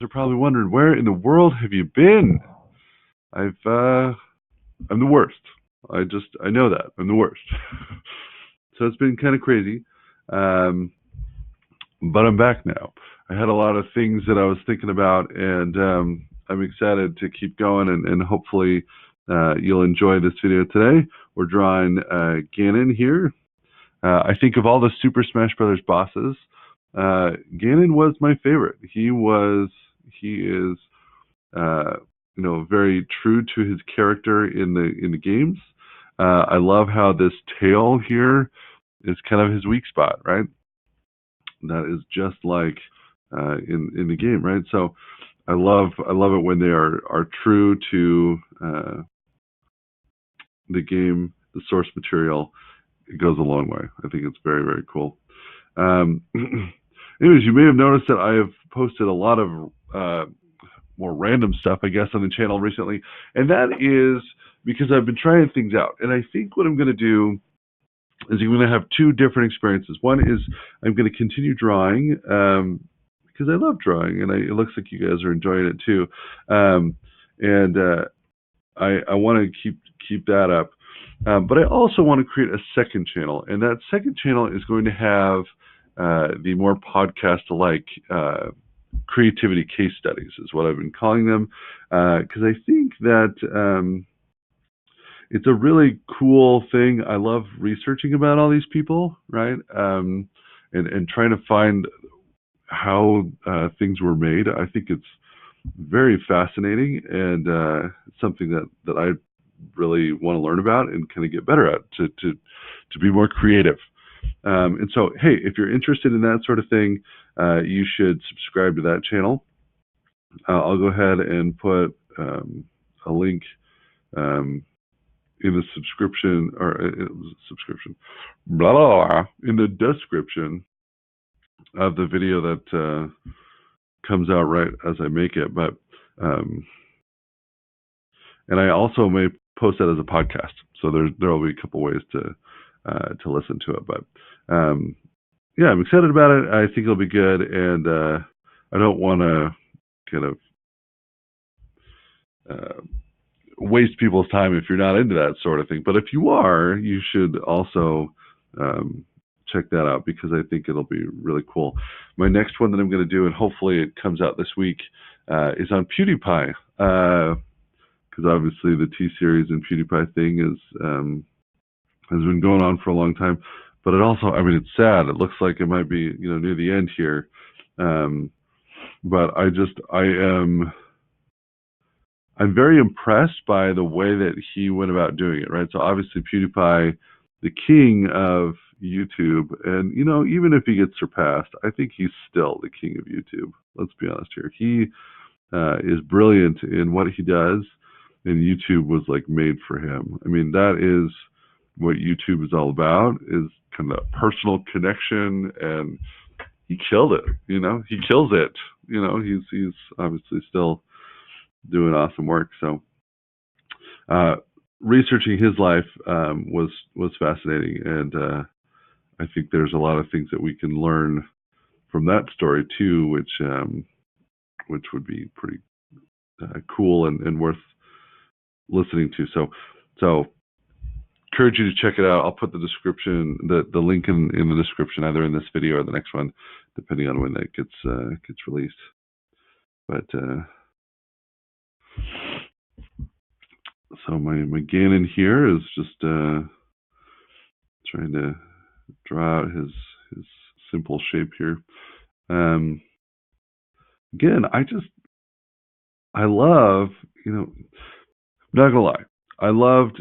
are probably wondering, where in the world have you been? I'm the worst. I know that. I'm the worst. So it's been kind of crazy. But I'm back now. I had a lot of things that I was thinking about, and I'm excited to keep going, and hopefully you'll enjoy this video today. We're drawing Ganon here. I think of all the Super Smash Brothers bosses, Ganon was my favorite. He is very true to his character in the games. I love how this tail here is kind of his weak spot, right? That is just like in the game, right? So I love it when they are true to the game, the source material. It goes a long way. I think it's very, very cool. Anyways, you may have noticed that I have posted a lot of more random stuff, I guess, on the channel recently, and that is because I've been trying things out. And I think what I'm going to do is I'm going to have two different experiences. One is I'm going to continue drawing because I love drawing, and it looks like you guys are enjoying it too. I want to keep that up. But I also want to create a second channel, and that second channel is going to have the more podcast-like creativity case studies, is what I've been calling them, because I think that it's a really cool thing. I love researching about all these people, right? And trying to find how things were made. I think it's very fascinating, and something that I really want to learn about and kind of get better at to be more creative. And so, hey, if you're interested in that sort of thing, you should subscribe to that channel. I'll go ahead and put a link in the subscription blah, blah, blah, in the description of the video that comes out right as I make it. But and I also may post that as a podcast, so there will be a couple ways to listen to it. But yeah, I'm excited about it. I think it'll be good, and I don't want to kind of waste people's time if you're not into that sort of thing. But if you are, you should also check that out, because I think it'll be really cool. My next one that I'm going to do, and hopefully it comes out this week, is on PewDiePie, because obviously the T-Series and PewDiePie thing has been going on for a long time. But it also, I mean, it's sad. It looks like it might be, near the end here. But I'm very impressed by the way that he went about doing it, right? So obviously PewDiePie, the king of YouTube, and even if he gets surpassed, I think he's still the king of YouTube. Let's be honest here. He is brilliant in what he does, and YouTube was like made for him. I mean, that is what YouTube is all about, is kind of personal connection, and he killed it. He kills it. He's obviously still doing awesome work. So researching his life was fascinating, and I think there's a lot of things that we can learn from that story too, which would be pretty cool and worth listening to. So encourage you to check it out. I'll put the description, the link in the description, either in this video or the next one, depending on when that gets released. But so my Ganon here is just trying to draw out his simple shape here. Again, I love, not gonna lie, I loved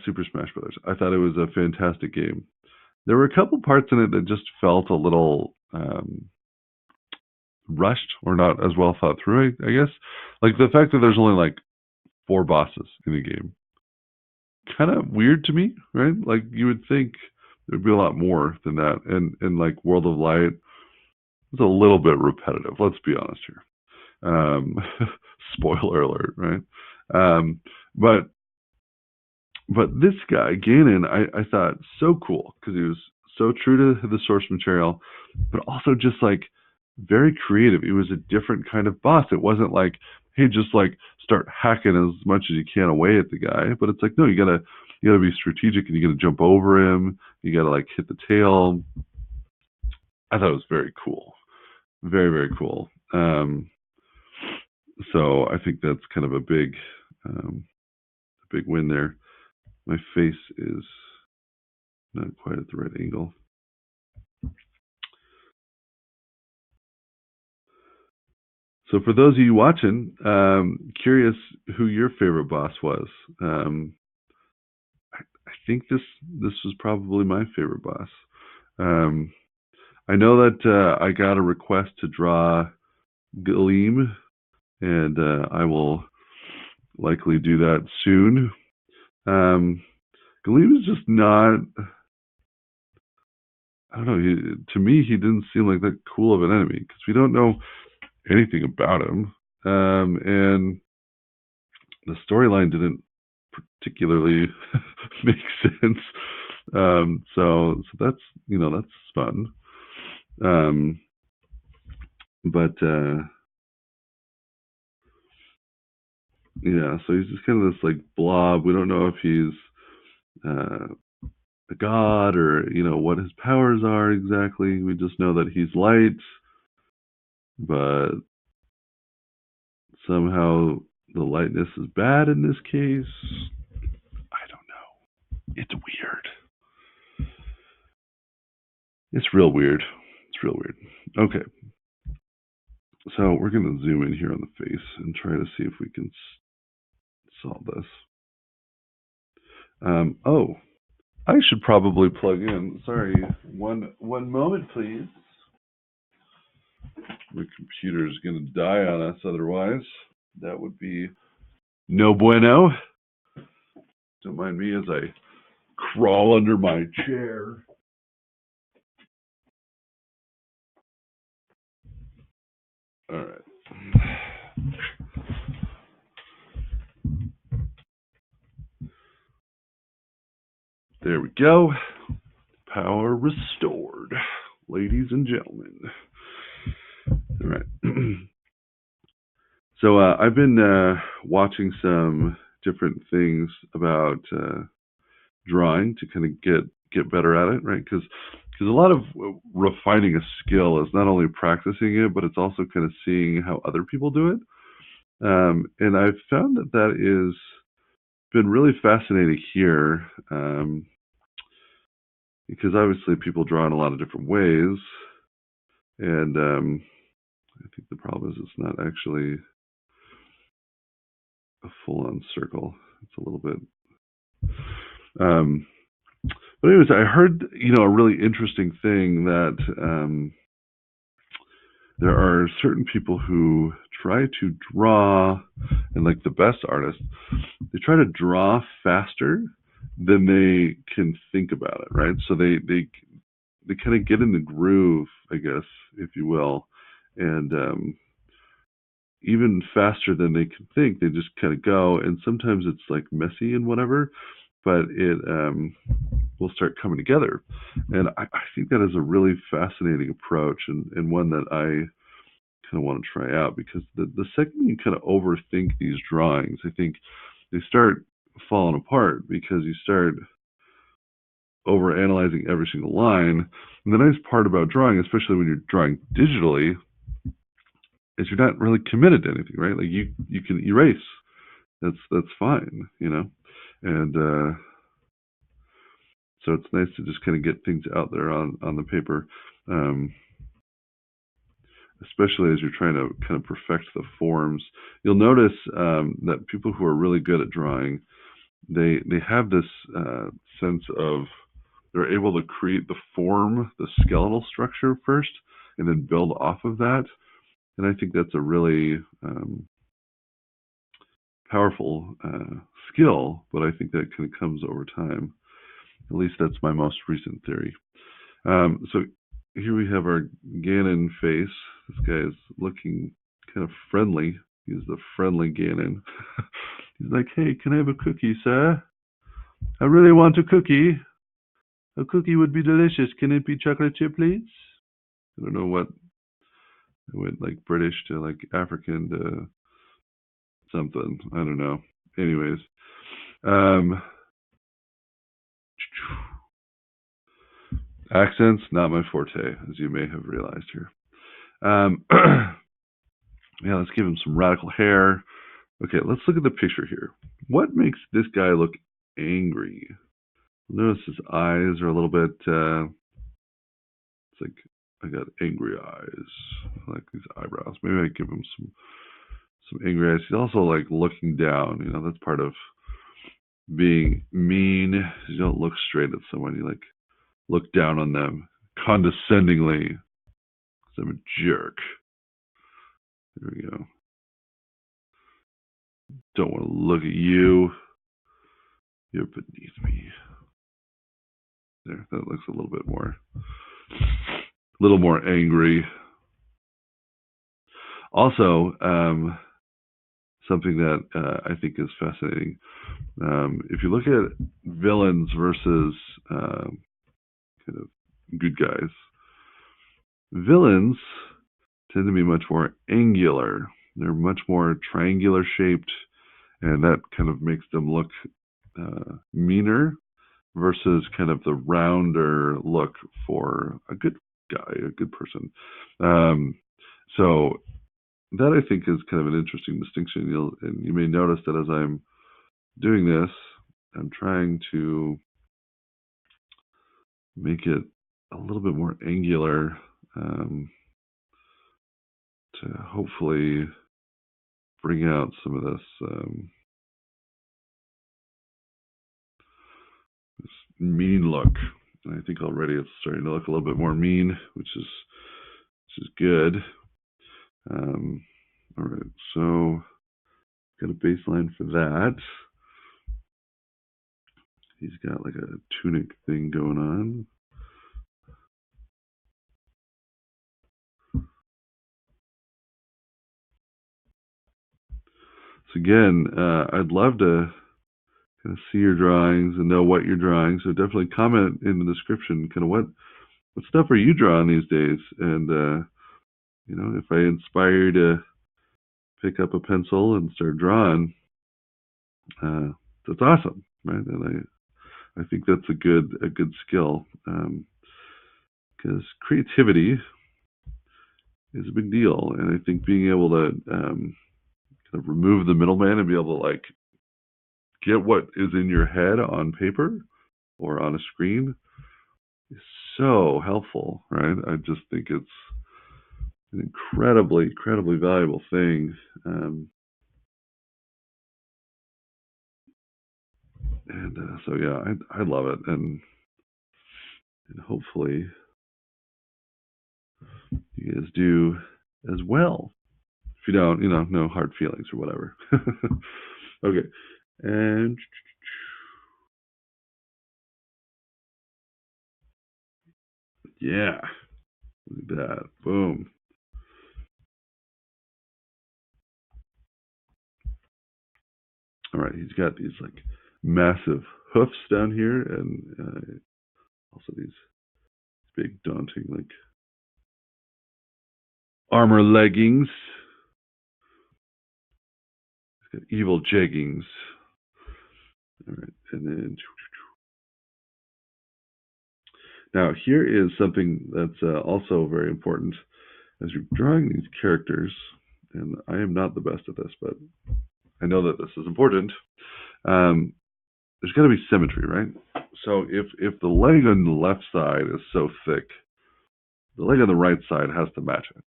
Super Smash Brothers. I thought it was a fantastic game. There were a couple parts in it that just felt a little rushed, or not as well thought through, I guess. Like the fact that there's only like 4 bosses in the game. Kind of weird to me, right? Like you would think there'd be a lot more than that. And like World of Light, it's a little bit repetitive. Let's be honest here. Spoiler alert, right? But this guy, Ganon, I thought so cool, because he was so true to the source material, but also just like very creative. It was a different kind of boss. It wasn't like, hey, just like start hacking as much as you can away at the guy. But it's like, no, you gotta be strategic and you gotta jump over him. You gotta like hit the tail. I thought it was very cool. Very, very cool. So I think that's kind of a big win there. My face is not quite at the right angle. So for those of you watching, curious who your favorite boss was. I think this was probably my favorite boss. I know that I got a request to draw Gleam, and I will likely do that soon. Gleam is just not. I don't know. To me, he didn't seem like that cool of an enemy because we don't know anything about him, and the storyline didn't particularly make sense. So that's that's fun. But yeah, so he's just kind of this like blob. We don't know if he's a god or what his powers are exactly. We just know that he's light, but somehow the lightness is bad in this case. I don't know. It's weird. It's real weird. It's real weird. Okay. So we're going to zoom in here on the face and try to see if we can solve this. Oh, I should probably plug in. Sorry, one moment, please. My computer is going to die on us otherwise. That would be no bueno. Don't mind me as I crawl under my chair. All right. There we go. Power restored, ladies and gentlemen. All right. So I've been watching some different things about drawing to kind of get better at it, right? Because a lot of refining a skill is not only practicing it, but it's also kind of seeing how other people do it. And I've found that is been really fascinating here, because obviously people draw in a lot of different ways, and I think the problem is it's not actually a full-on circle. It's a little bit. But anyways, I heard a really interesting thing that there are certain people who try to draw, and like the best artists, they try to draw faster than they can think about it, right? So they kind of get in the groove, I guess, if you will, and even faster than they can think, they just kind of go, and sometimes it's like messy and whatever, but it will start coming together. And I think that is a really fascinating approach, and one that I kind of want to try out, because the second you kind of overthink these drawings, I think they start falling apart because you start over analyzing every single line. And the nice part about drawing, especially when you're drawing digitally, is you're not really committed to anything, right? Like you can erase. That's fine, and so it's nice to just kind of get things out there on the paper, especially as you're trying to kind of perfect the forms. You'll notice that people who are really good at drawing, they have this sense of they're able to create the form, the skeletal structure first, and then build off of that. And I think that's a really powerful skill, but I think that kind of comes over time. At least that's my most recent theory. So here we have our Ganon face. This guy is looking kind of friendly. He's the friendly Ganon. He's like, hey, can I have a cookie, sir? I really want a cookie. A cookie would be delicious. Can it be chocolate chip, please? I don't know what I went like British to like African to something. I don't know. Anyways, accents, not my forte, as you may have realized here. Yeah, let's give him some radical hair. Okay, let's look at the picture here. What makes this guy look angry? Notice his eyes are a little bit, it's like, I got angry eyes. I like these eyebrows. Maybe I give him some angry eyes. He's also like looking down. You know, that's part of being mean. You don't look straight at someone. You like look down on them condescendingly. Because I'm a jerk. There we go. Don't want to look at you. You're beneath me. There, that looks a little more angry. Also, something that I think is fascinating. If you look at villains versus kind of good guys, villains tend to be much more angular. They're much more triangular shaped, and that kind of makes them look meaner versus kind of the rounder look for a good guy, a good person. So that I think is kind of an interesting distinction. And you may notice that as I'm doing this, I'm trying to make it a little bit more angular to hopefully bring out some of this mean look. And I think already it's starting to look a little bit more mean, which is good. All right, so got a baseline for that. He's got like a tunic thing going on. So again, I'd love to kind of see your drawings and know what you're drawing. So definitely comment in the description kind of what stuff are you drawing these days? And you know, if I inspire you to pick up a pencil and start drawing, that's awesome, right? And I think that's a good skill, because creativity is a big deal, and I think being able to kind of remove the middleman and be able to like get what is in your head on paper or on a screen is so helpful, right? I just think it's an incredibly valuable thing. And so yeah, I love it, and hopefully you guys do as well. If you don't, you know, no hard feelings or whatever. Okay, and yeah, look at that, boom. All right, he's got these like massive hoofs down here, and also these big daunting like armor leggings. He's got evil jeggings. All right, and then now here is something that's also very important as you're drawing these characters. And I am not the best at this, but I know that this is important. There's got to be symmetry, right? So if the leg on the left side is so thick, the leg on the right side has to match it.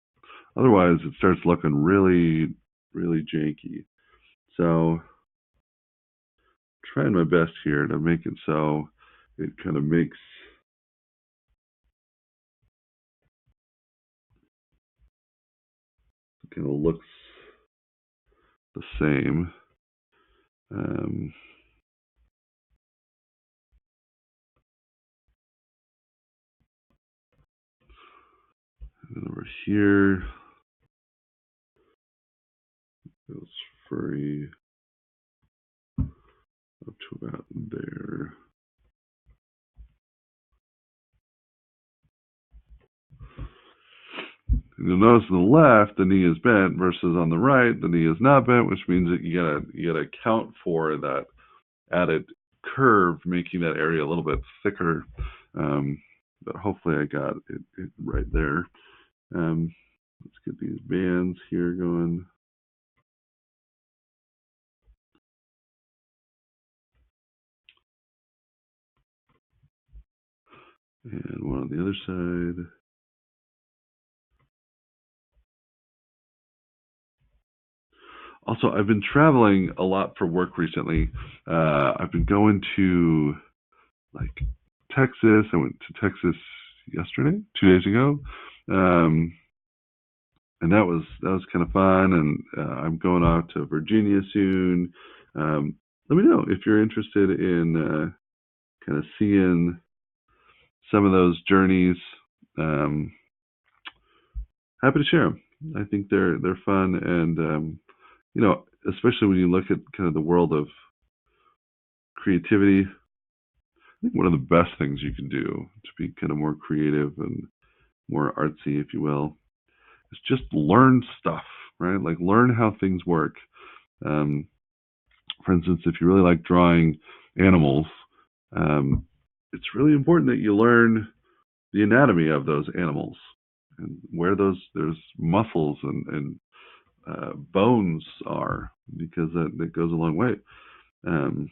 Otherwise, it starts looking really janky. So, trying my best here to make it so it kind of makes it kind of looks the same. And then over here, goes furry up to about there. You'll notice on the left, the knee is bent, versus on the right, the knee is not bent, which means that you gotta account for that added curve, making that area a little bit thicker. But hopefully I got it right there. Let's get these bands here going. And one on the other side. Also, I've been traveling a lot for work recently. I've been going to like Texas. I went to Texas yesterday, 2 days ago, and that was kind of fun. And I'm going out to Virginia soon. Let me know if you're interested in kind of seeing some of those journeys. Happy to share them. I think they're fun, and you know, especially when you look at kind of the world of creativity. I think one of the best things you can do to be kind of more creative and more artsy, if you will, is just learn stuff, right? Like learn how things work. For instance, if you really like drawing animals, it's really important that you learn the anatomy of those animals and where there's muscles and bones are, because that goes a long way. And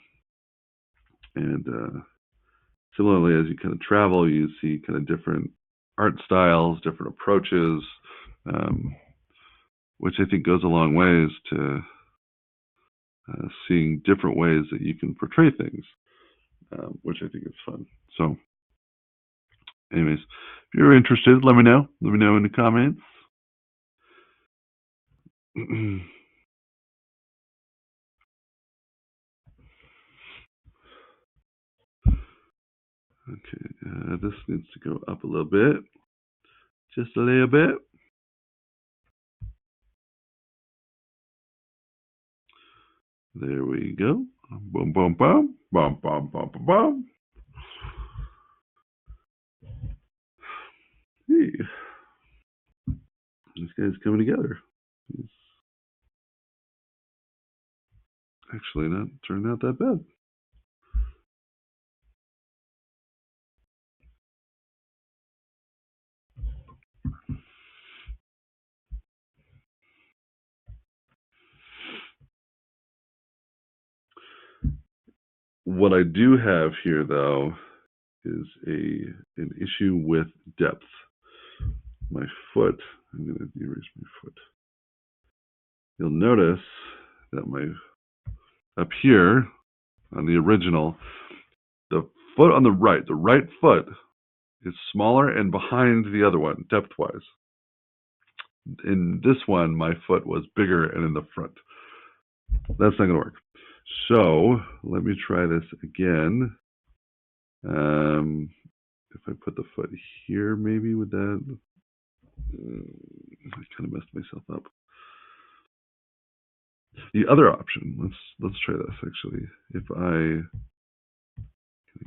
similarly, as you kind of travel, you see kind of different art styles, different approaches, which I think goes a long ways to seeing different ways that you can portray things, which I think is fun. So anyways, if you're interested, let me know. Let me know in the comments. Okay, this needs to go up a little bit. Just a little bit. There we go. Boom, boom, boom. Boom, boom, boom, boom, boom. Hey. This guy's coming together. He's actually not turning out that bad. What I do have here, though, is an issue with depth. My foot, I'm going to erase my foot. You'll notice that up here on the original, the foot on the right foot is smaller and behind the other one, depth-wise. In this one, my foot was bigger and in the front. That's not going to work. So let me try this again. If I put the foot here, maybe with that, I kind of messed myself up. The other option, let's try this actually. If can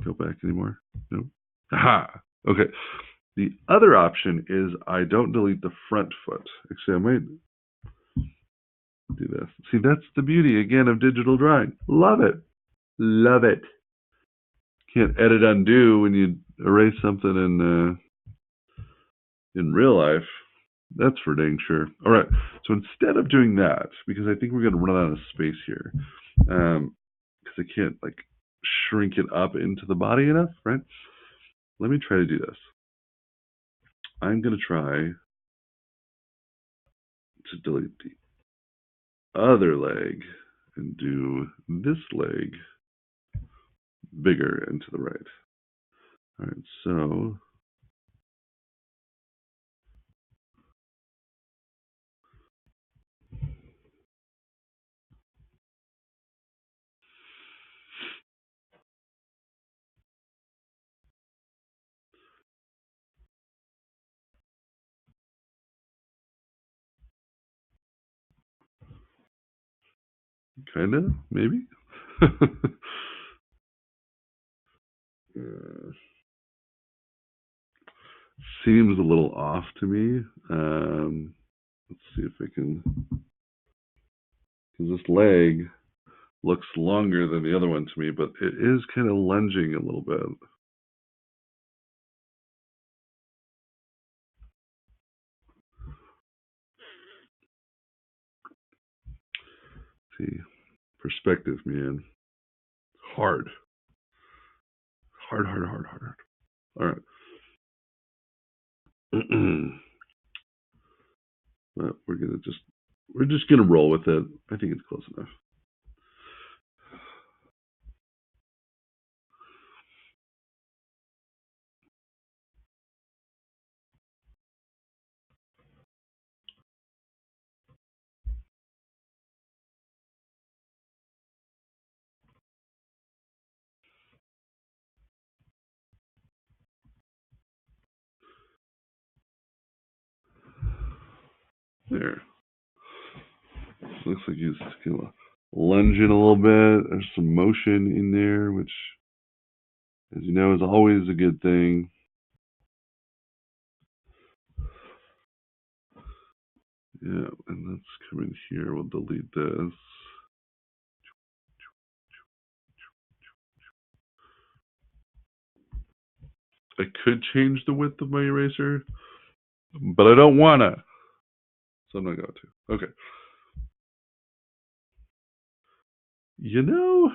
I go back anymore? No. Aha. Okay. The other option is I don't delete the front foot. Actually, I might do this. See, that's the beauty again of digital drawing. Love it. Love it. Can't edit undo when you erase something in real life. That's for dang sure. All right. So instead of doing that, because I think we're going to run out of space here, because I can't like shrink it up into the body enough, right? Let me try to do this. I'm going to try to delete the other leg and do this leg bigger and to the right. All right, so kind of, maybe. seems a little off to me. Let's see if I can, because this leg looks longer than the other one to me, but it is kind of lunging a little bit. Let's see, perspective, man. Hard. Hard. All right. But we're just gonna roll with it. I think it's close enough. There. Looks like he's gonna lunge in a little bit. There's some motion in there, which, as you know, is always a good thing. Yeah, and let's come in here. We'll delete this. I could change the width of my eraser, but I don't wanna. So I'm not going to. Okay. You know,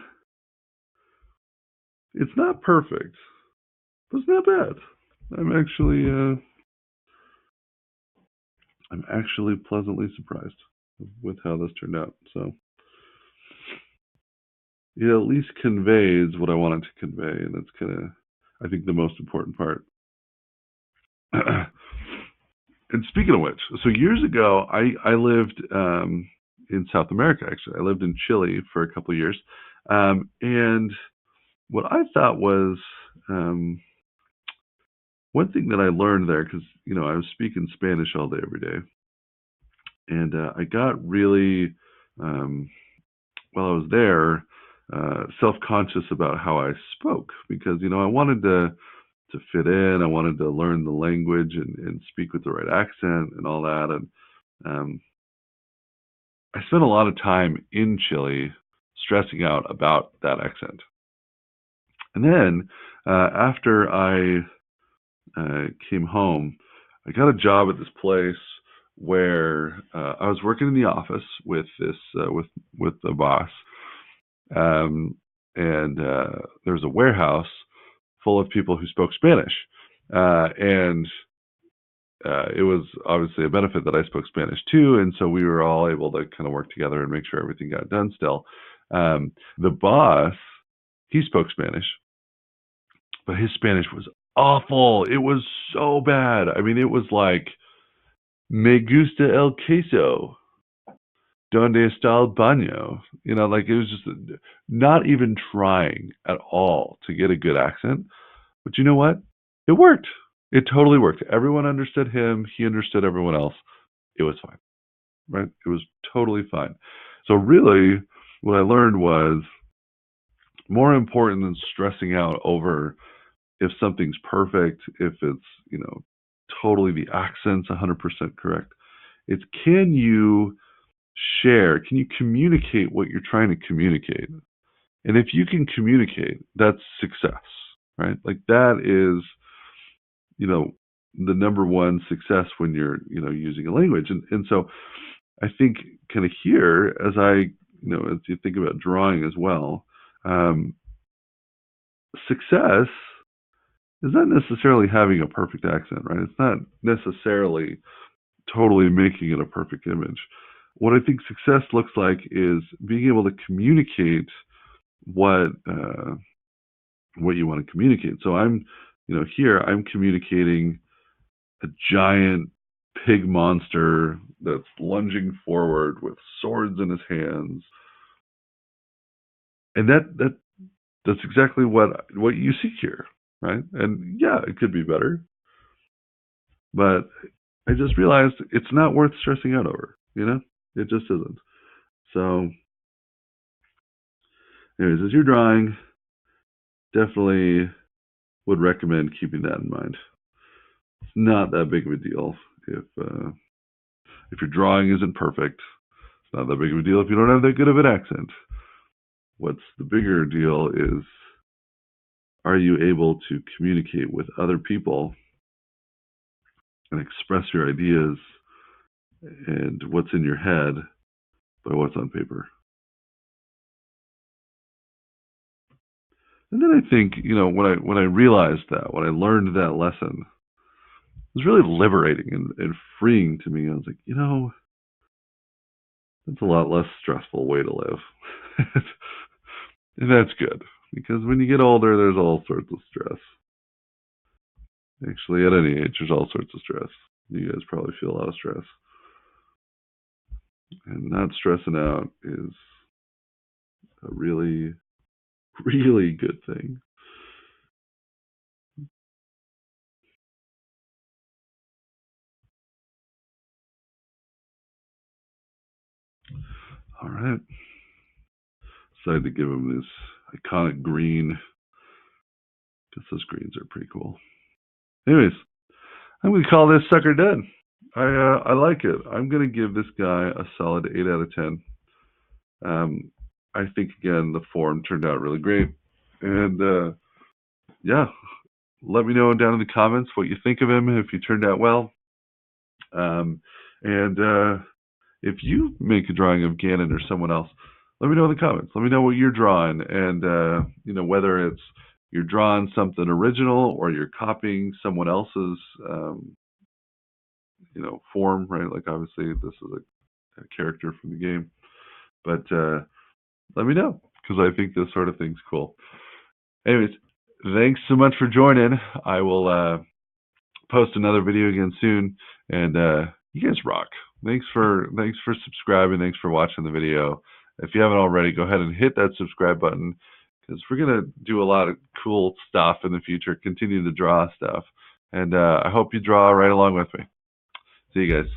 it's not perfect, but it's not bad. I'm actually pleasantly surprised with how this turned out. So it at least conveys what I want it to convey, and that's kind of, I think, the most important part. And speaking of which, so years ago, I lived in South America. Actually, I lived in Chile for a couple of years, and what I thought was one thing that I learned there, because I was speaking Spanish all day every day, and I got really while I was there self-conscious about how I spoke, because I wanted to fit in. I wanted to learn the language and speak with the right accent and all that. And I spent a lot of time in Chile stressing out about that accent. And then after I came home, I got a job at this place where I was working in the office with this with the boss, and there was a warehouse full of people who spoke Spanish, and it was obviously a benefit that I spoke Spanish too, and so we were all able to kind of work together and make sure everything got done still. The boss, he spoke Spanish, but his Spanish was awful. It was so bad. I mean, it was like, me gusta el queso. Donde está el baño? Like, it was just not even trying at all to get a good accent. But you know what? It worked. It totally worked. Everyone understood him. He understood everyone else. It was fine, right? It was totally fine. So really, what I learned was, more important than stressing out over if something's perfect, if it's, totally the accent's 100% correct. It's, can you communicate what you're trying to communicate? And if you can communicate, that's success, right? Like, that is, the number one success when you're, using a language. And so I think kind of here, as as you think about drawing as well, success is not necessarily having a perfect accent, right? It's not necessarily totally making it a perfect image. What I think success looks like is being able to communicate what you want to communicate. So I'm, here I'm communicating a giant pig monster that's lunging forward with swords in his hands, and that's exactly what you see here, right? And yeah, it could be better, but I just realized it's not worth stressing out over. It just isn't. So, anyways, as you're drawing, definitely would recommend keeping that in mind. It's not that big of a deal if your drawing isn't perfect. It's not that big of a deal if you don't have that good of an accent. What's the bigger deal is, are you able to communicate with other people and express your ideas and what's in your head by what's on paper? And then I think, when I realized that, when I learned that lesson, it was really liberating and freeing to me. I was like, that's a lot less stressful way to live. And that's good, because when you get older, there's all sorts of stress. Actually, at any age, there's all sorts of stress. You guys probably feel a lot of stress. And not stressing out is a really, really good thing. All right. Decided to give him this iconic green, because those greens are pretty cool. Anyways, I'm going to call this sucker done. I like it. I'm going to give this guy a solid 8 out of 10. I think, again, the form turned out really great. And, yeah, let me know down in the comments what you think of him, if he turned out well. And if you make a drawing of Ganon or someone else, let me know in the comments. Let me know what you're drawing, and whether it's you're drawing something original or you're copying someone else's form, right? Like, obviously this is a character from the game, but let me know, because I think this sort of thing's cool. Anyways, thanks so much for joining. I will post another video again soon, and you guys rock. Thanks for subscribing. Thanks for watching the video. If you haven't already, go ahead and hit that subscribe button, because we're gonna do a lot of cool stuff in the future. Continue to draw stuff, and I hope you draw right along with me. See you guys.